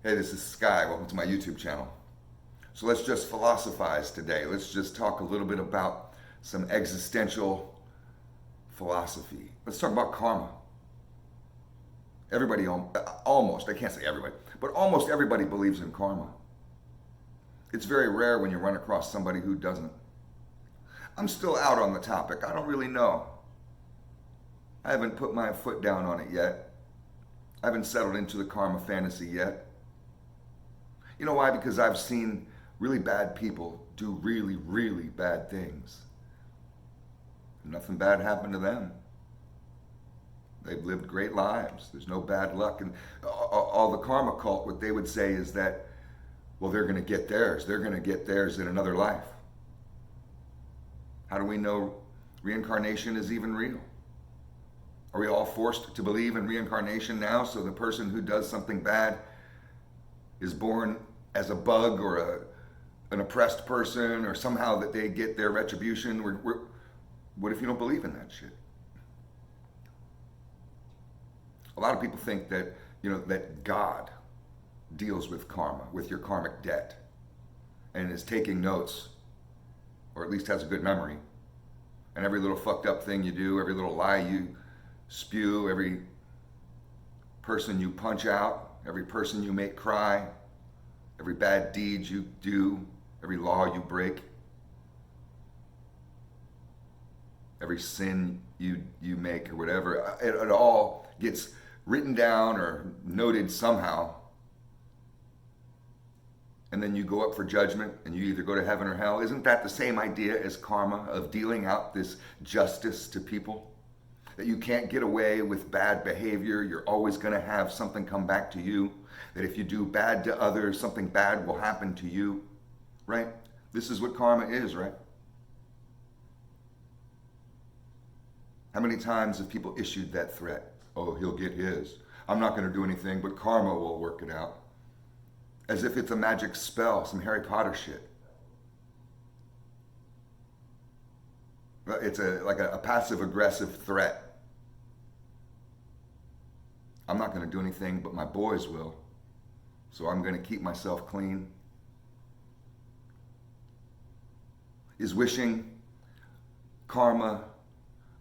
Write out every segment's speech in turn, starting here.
Hey, this is Sky. Welcome to my YouTube channel. So let's just philosophize today. Let's just talk a little bit about some existential philosophy. Let's talk about karma. Everybody, almost, I can't say everybody, but almost everybody believes in karma. It's very rare when you run across somebody who doesn't. I'm still out on the topic. I don't really know. I haven't put my foot down on it yet. I haven't settled into the karma fantasy yet. You know why? Because I've seen really bad people do really, really bad things. Nothing bad happened to them. They've lived great lives. There's no bad luck. And all the karma cult, what they would say is that, well, they're going to get theirs. They're going to get theirs in another life. How do we know reincarnation is even real? Are we all forced to believe in reincarnation now so the person who does something bad is born as a bug or an oppressed person, or somehow that they get their retribution? What if you don't believe in that shit? A lot of people think that, that God deals with karma, with your karmic debt, and is taking notes, or at least has a good memory. And every little fucked up thing you do, every little lie you spew, every person you punch out, every person you make cry, every bad deed you do, every law you break, every sin you make or whatever, it all gets written down or noted somehow. And then you go up for judgment and you either go to heaven or hell. Isn't that the same idea as karma, of dealing out this justice to people? That you can't get away with bad behavior. You're always going to have something come back to you. That if you do bad to others, something bad will happen to you. Right? This is what karma is, right? How many times have people issued that threat? Oh, he'll get his. I'm not going to do anything, but karma will work it out. As if it's a magic spell, some Harry Potter shit. It's like a passive-aggressive threat. I'm not going to do anything, but my boys will. So I'm going to keep myself clean. Is wishing karma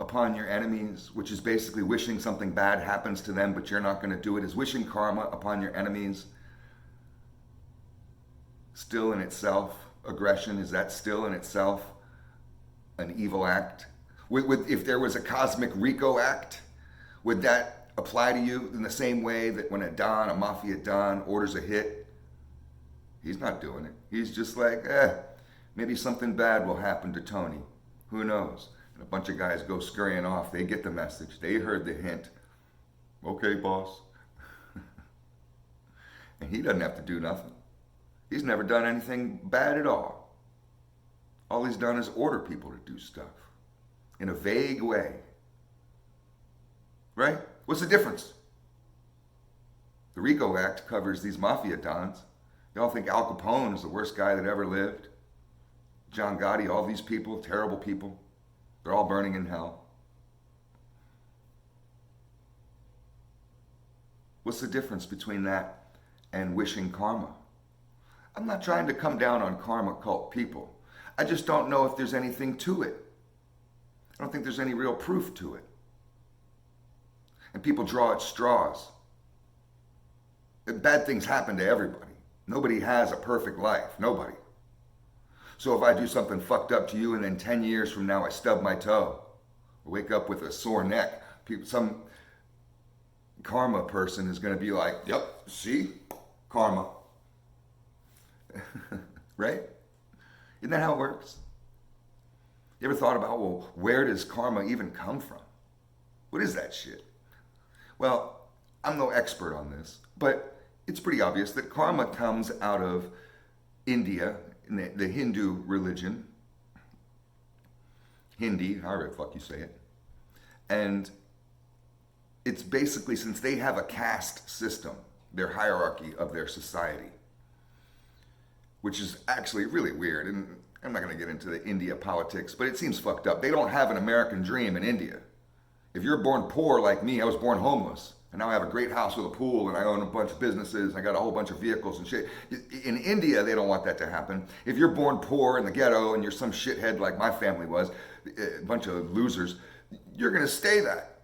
upon your enemies, which is basically wishing something bad happens to them, but you're not going to do it, is wishing karma upon your enemies still in itself aggression? Is that still in itself an evil act? If there was a cosmic RICO act, would that apply to you in the same way that when a mafia don orders a hit, he's not doing it. He's just like, maybe something bad will happen to Tony. Who knows? And a bunch of guys go scurrying off. They get the message. They heard the hint. Okay, boss. And he doesn't have to do nothing. He's never done anything bad at all. All he's done is order people to do stuff in a vague way. Right? What's the difference? The RICO Act covers these mafia dons. Y'all think Al Capone is the worst guy that ever lived? John Gotti, all these people, terrible people. They're all burning in hell. What's the difference between that and wishing karma? I'm not trying to come down on karma cult people. I just don't know if there's anything to it. I don't think there's any real proof to it. And people draw at straws. Bad things happen to everybody. Nobody has a perfect life. Nobody. So if I do something fucked up to you and then 10 years from now I stub my toe, or wake up with a sore neck, some karma person is going to be like, yep, see? Karma. Right? Isn't that how it works? You ever thought about, well, where does karma even come from? What is that shit? Well, I'm no expert on this, but it's pretty obvious that karma comes out of India, in the Hindu religion. Hindi, however the fuck you say it. And it's basically, since they have a caste system, their hierarchy of their society, which is actually really weird. And I'm not going to get into the India politics, but it seems fucked up. They don't have an American dream in India. If you're born poor like me, I was born homeless. And now I have a great house with a pool, and I own a bunch of businesses, and I got a whole bunch of vehicles and shit. In India, they don't want that to happen. If you're born poor in the ghetto and you're some shithead like my family was, a bunch of losers, you're going to stay that.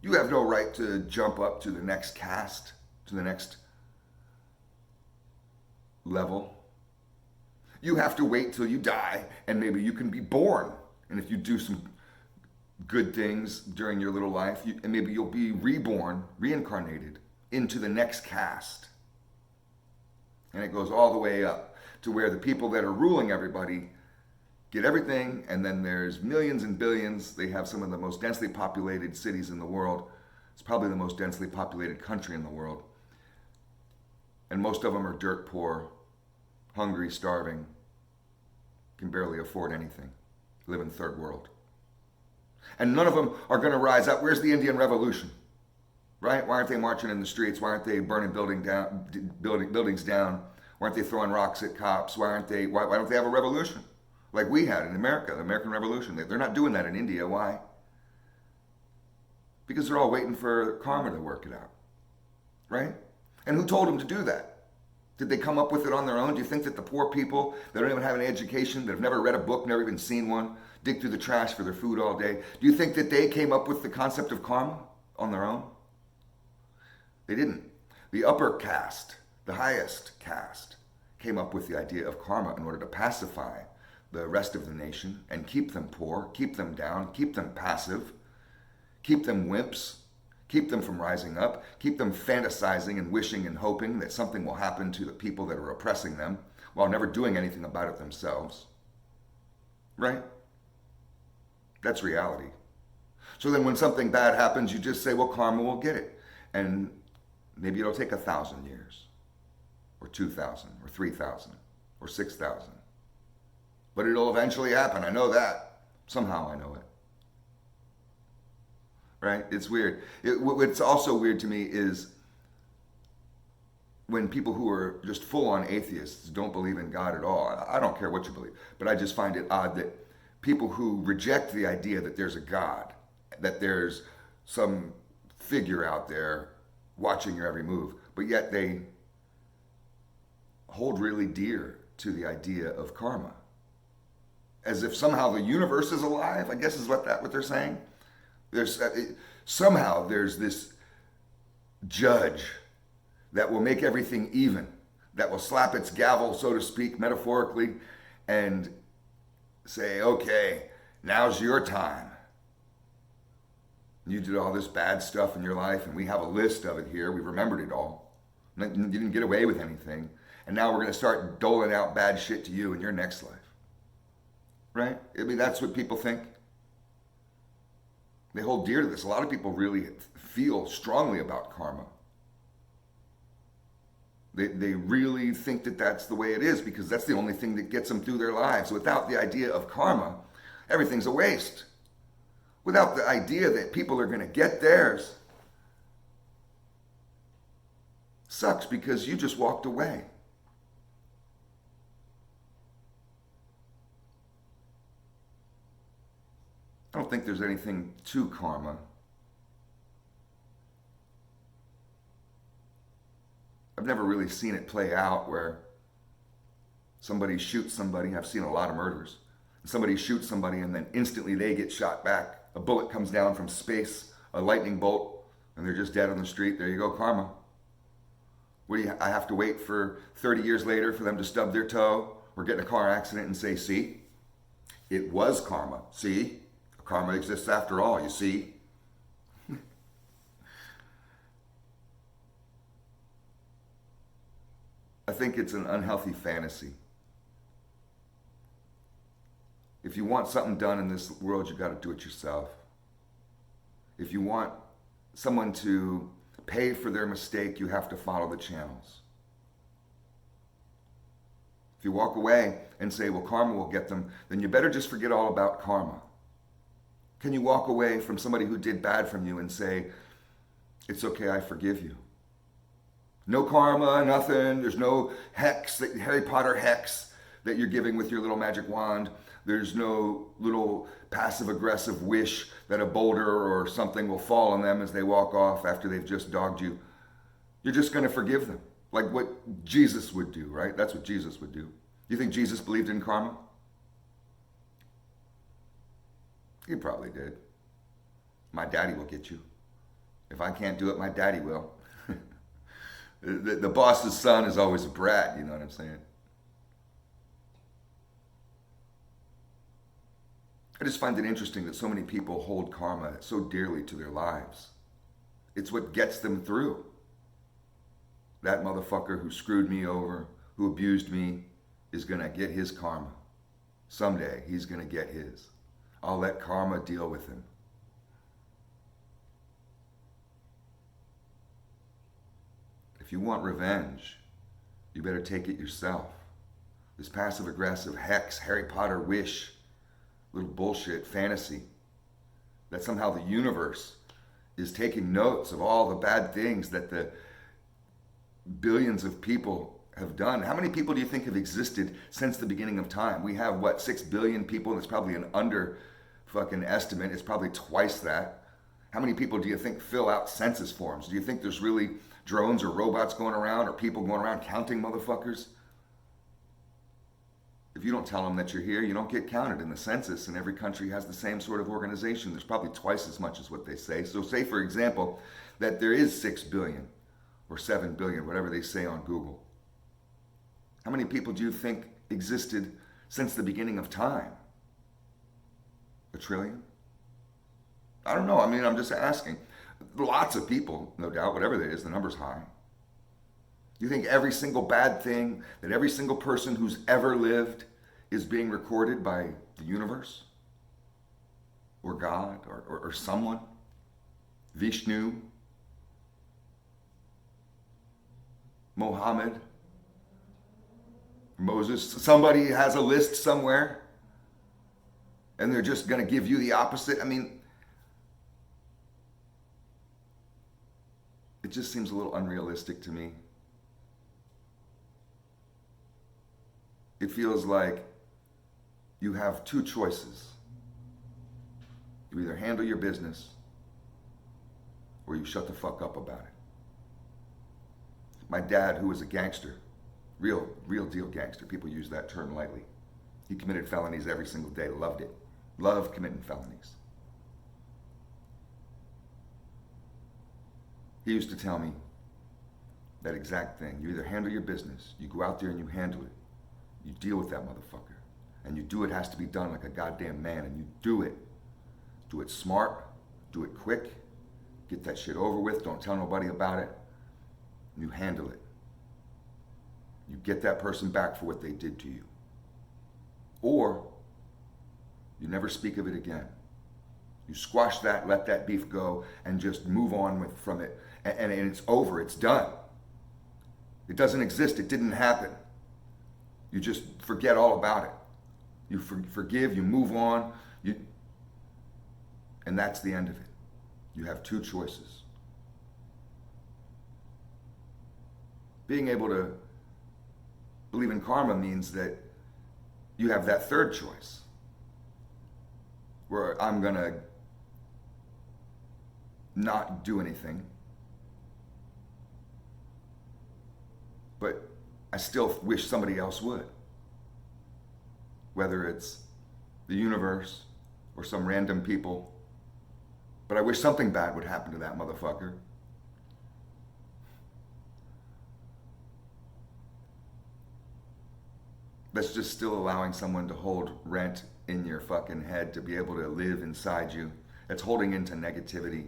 You have no right to jump up to the next caste, to the next level. You have to wait till you die, and maybe you can be born. And if you do some good things during your little life, and maybe you'll be reborn, reincarnated into the next caste. And it goes all the way up to where the people that are ruling everybody get everything, and then there's millions and billions. They have some of the most densely populated cities in the world. It's probably the most densely populated country in the world. And most of them are dirt poor, hungry, starving, can barely afford anything, live in third world. And none of them are going to rise up. Where's the Indian Revolution? Right? Why aren't they marching in the streets? Why aren't they burning buildings down? Why aren't they throwing rocks at cops? Why don't they have a revolution like we had in America, the American Revolution? They're not doing that in India. Why? Because they're all waiting for karma to work it out. Right? And who told them to do that? Did they come up with it on their own? Do you think that the poor people that don't even have an education, that have never read a book, never even seen one, dig through the trash for their food all day, do you think that they came up with the concept of karma on their own? They didn't. The upper caste, the highest caste, came up with the idea of karma in order to pacify the rest of the nation and keep them poor, keep them down, keep them passive, keep them wimps, keep them from rising up, keep them fantasizing and wishing and hoping that something will happen to the people that are oppressing them while never doing anything about it themselves. Right? That's reality. So then when something bad happens, you just say, well, karma will get it. And maybe it'll take 1,000 years, or 2,000, or 3,000, or 6,000. But it'll eventually happen. I know that. Somehow I know it. Right? It's weird. What's also weird to me is when people who are just full-on atheists don't believe in God at all. I don't care what you believe, but I just find it odd that people who reject the idea that there's a God, that there's some figure out there watching your every move, but yet they hold really dear to the idea of karma. As if somehow the universe is alive, I guess is what they're saying. Somehow there's this judge that will make everything even, that will slap its gavel, so to speak, metaphorically, and say, okay, now's your time. You did all this bad stuff in your life, and we have a list of it here. We remembered it all. You didn't get away with anything. And now we're going to start doling out bad shit to you in your next life. Right? I mean, that's what people think. They hold dear to this. A lot of people really feel strongly about karma. They really think that that's the way it is because that's the only thing that gets them through their lives. Without the idea of karma, everything's a waste. Without the idea that people are going to get theirs, sucks because you just walked away. I don't think there's anything to karma. I've never really seen it play out where somebody shoots somebody. I've seen a lot of murders. Somebody shoots somebody and then instantly they get shot back. A bullet comes down from space, a lightning bolt, and they're just dead on the street. There you go, karma. I have to wait for 30 years later for them to stub their toe or get in a car accident and say, see, it was karma. See? Karma exists after all, you see? I think it's an unhealthy fantasy. If you want something done in this world, you got to do it yourself. If you want someone to pay for their mistake, you have to follow the channels. If you walk away and say, well, karma will get them, then you better just forget all about karma. Can you walk away from somebody who did bad from you and say, it's okay, I forgive you? No karma, nothing. There's no hex, Harry Potter hex that you're giving with your little magic wand. There's no little passive aggressive wish that a boulder or something will fall on them as they walk off after they've just dogged you. You're just going to forgive them. Like what Jesus would do, right? That's what Jesus would do. You think Jesus believed in karma? He probably did. My daddy will get you. If I can't do it, my daddy will. The boss's son is always a brat, you know what I'm saying? I just find it interesting that so many people hold karma so dearly to their lives. It's what gets them through. That motherfucker who screwed me over, who abused me, is going to get his karma. Someday, he's going to get his. I'll let karma deal with him. If you want revenge, you better take it yourself. This passive-aggressive hex, Harry Potter wish, little bullshit fantasy, that somehow the universe is taking notes of all the bad things that the billions of people have done. How many people do you think have existed since the beginning of time? We have, what, 6 billion people? It's probably an under fucking estimate. It's probably twice that. How many people do you think fill out census forms? Do you think there's really drones or robots going around or people going around counting motherfuckers? If you don't tell them that you're here, you don't get counted in the census, and every country has the same sort of organization. There's probably twice as much as what they say. So say, for example, that there is 6 billion or 7 billion, whatever they say on Google. How many people do you think existed since the beginning of time? A trillion? I don't know. I mean, I'm just asking. Lots of people, no doubt, whatever that is, the number's high. You think every single bad thing that every single person who's ever lived is being recorded by the universe? Or God? Or someone? Vishnu? Mohammed? Moses? Somebody has a list somewhere and they're just going to give you the opposite? I mean, it just seems a little unrealistic to me. It feels like you have two choices. You either handle your business or you shut the fuck up about it. My dad, who was a gangster, real deal gangster, people use that term lightly. He committed felonies every single day, loved it. Loved committing felonies. He used to tell me that exact thing. You either handle your business, you go out there and you handle it. You deal with that motherfucker. And you do it has to be done like a goddamn man, and you do it. Do it smart, do it quick, get that shit over with, don't tell nobody about it. You handle it. You get that person back for what they did to you. Or you never speak of it again. You squash that, let that beef go, and just move on from it. And it's over, it's done. It doesn't exist, it didn't happen. You just forget all about it. You forgive, you move on, and that's the end of it. You have two choices. Being able to believe in karma means that you have that third choice, where I'm going to not do anything, but I still wish somebody else would. Whether it's the universe or some random people. But I wish something bad would happen to that motherfucker. That's just still allowing someone to hold rent in your fucking head, to be able to live inside you. That's holding into negativity.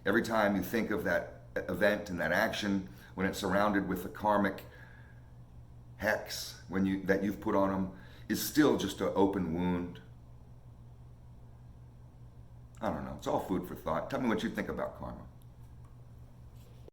Every time you think of that event and that action, when it's surrounded with the karmic hex that you've put on them, is still just an open wound. I don't know. It's all food for thought. Tell me what you think about karma.